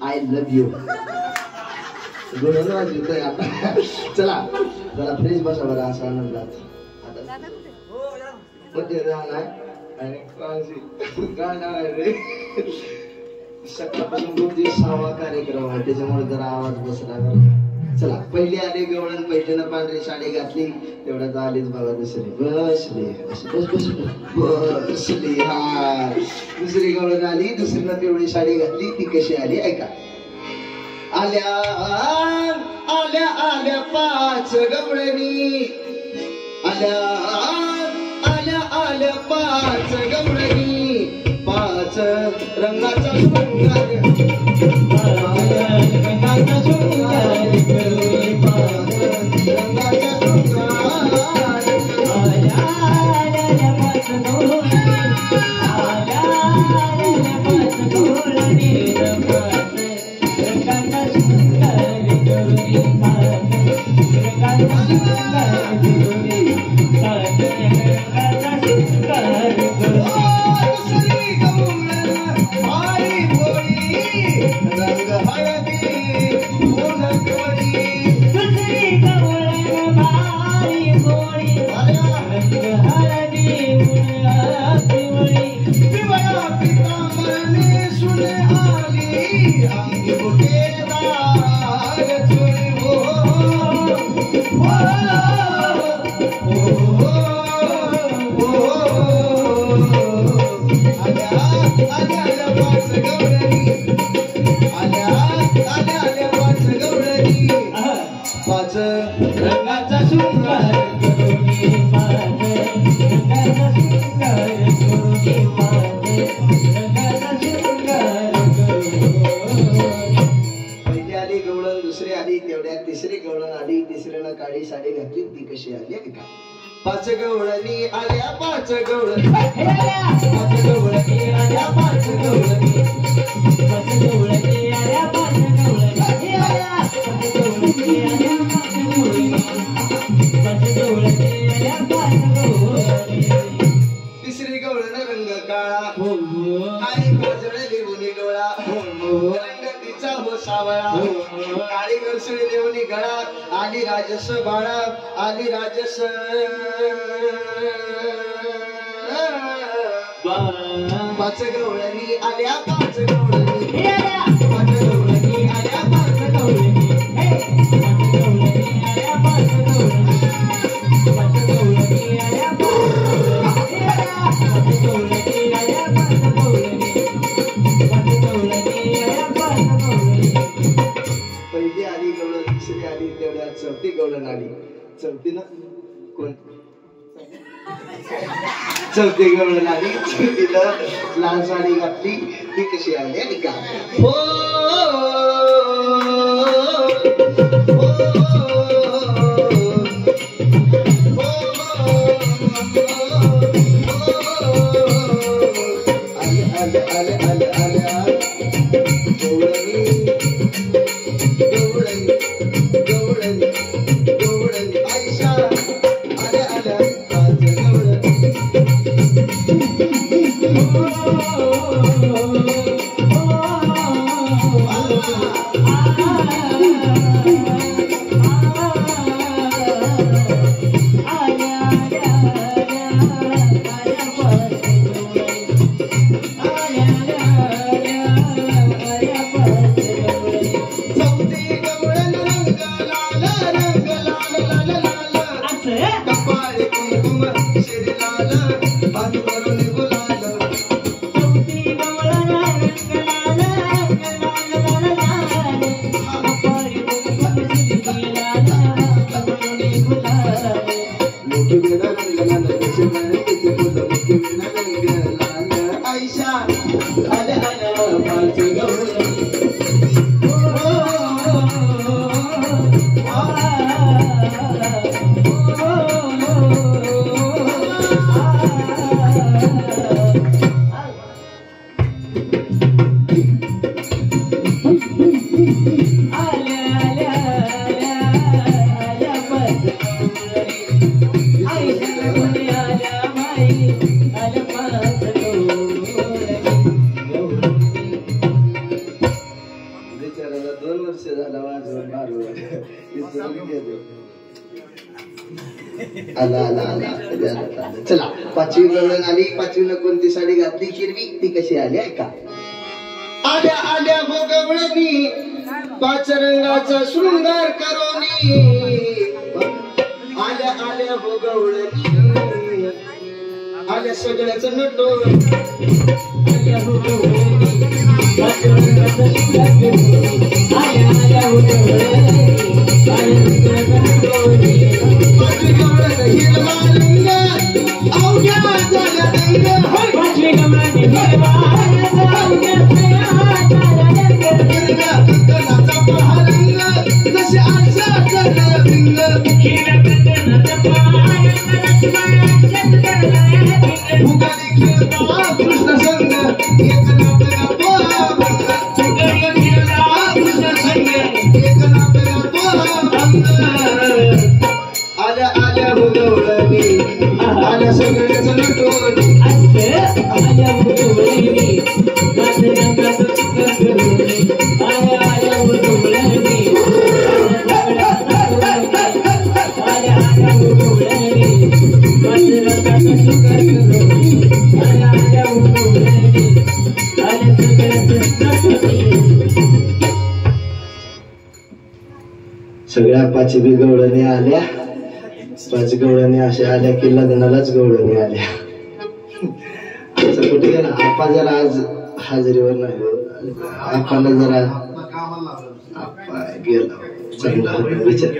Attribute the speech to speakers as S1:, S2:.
S1: I love you. चला जरा fresh बसा बरं असं आनंदात सकाळपासून खूप दिवस सहावा कार्यक्रम आहे त्याच्यामुळे जरा आवाज बसला. चला पहिली आली गवळण पैठण पांढरी साडी घातली तेवढ्यात आलीच बघा दुसरी बसली बसली हा दुसरी गवळण आली दुसरीनं तेवढी साडी घातली ती कशी आली ऐका. आल्या आल्या आल्या पाच गवळणी आल्या आल्या आल्या पाच गवळणी पाच रंगाचा शृंगार रंगाचा शृंगार करू पाच रंगाचा शृंगार आल्या आल्या पाच गवळणी आल्या आल्या पाच गवळणी काळी साडी घातली ती कशी आली का. पाच गवळणी आल्या पाच गवळणी पाच गवळणी आल्या पाच गवळणी पाच गवळणी आल्या पाच गवळणी आल्या पाच गवळणी आल्या पाच गवळणी पाच गवळणी आल्या पाच गवळणी. तिसरी गवळण रंग काळा आई गजळली मुनी गवळा रंग तिचा हो सावळा काळी गरसळी देवनी गळा आली राजस बाळा आली राजस पाच गवळणी आल्या पाच गवळणी पाच गवळणी आल्या पाच गवळणी पाच गवळणी आल्या पाच गवळणी पाच गवळणी आल्या पाच गवळणी आल्या पाच गवळणी पाच गवळणी आल्या पाच गवळणी. पहिली आली गवळण दुसरी आली तेवढ्या चौथी गवळण आली. चौथीनं कोण चौथी गवळण आली चौथीनं लाल साडी घातली ती कशी आली आणि का. श्रीलाल हात भरून गुलाल मुखी बिना रंगलाल कसे तिचे फुल मुखी बिना रंगलाल आयशा आल्या आल्या पाच गवळणी बिचाराला 2 वर्ष झाला वाजवून मारून आला आला आला चला पाचवी गवळण आली पाचवीला कोणती साडी घातली हिरवी ती कशी आली ऐका आल्या आल्या हो गवळणी 5 रंगाचा शृंगार करोनी आल्या आल्या हो गवळणी आल्या सगळ्याच नटोन आल्या हो गवळणी 5 रंगाचा शृंगार करोनी आल्या आल्या हो गवळणी आल्या सगळ्याच नटोनी पाचवी गवळण हिरवा रंग अवघ्या झाला रंग पाचवी गवळण हिरवा अवघ्या कृष्ण संग आल्या आल्या हो गवळणी आल्या सगळ्याच नटोनी आल्या हो गवळणी सगळ्या पाचवी गवळणी आल्या 5 गवळणी अशा आल्या की लग्नालाच गवळणी आल्या असं कुठे गेला आपा जरा आज हाजरीवर नाही आपल्याला जरा आपा गेला चांगला विचार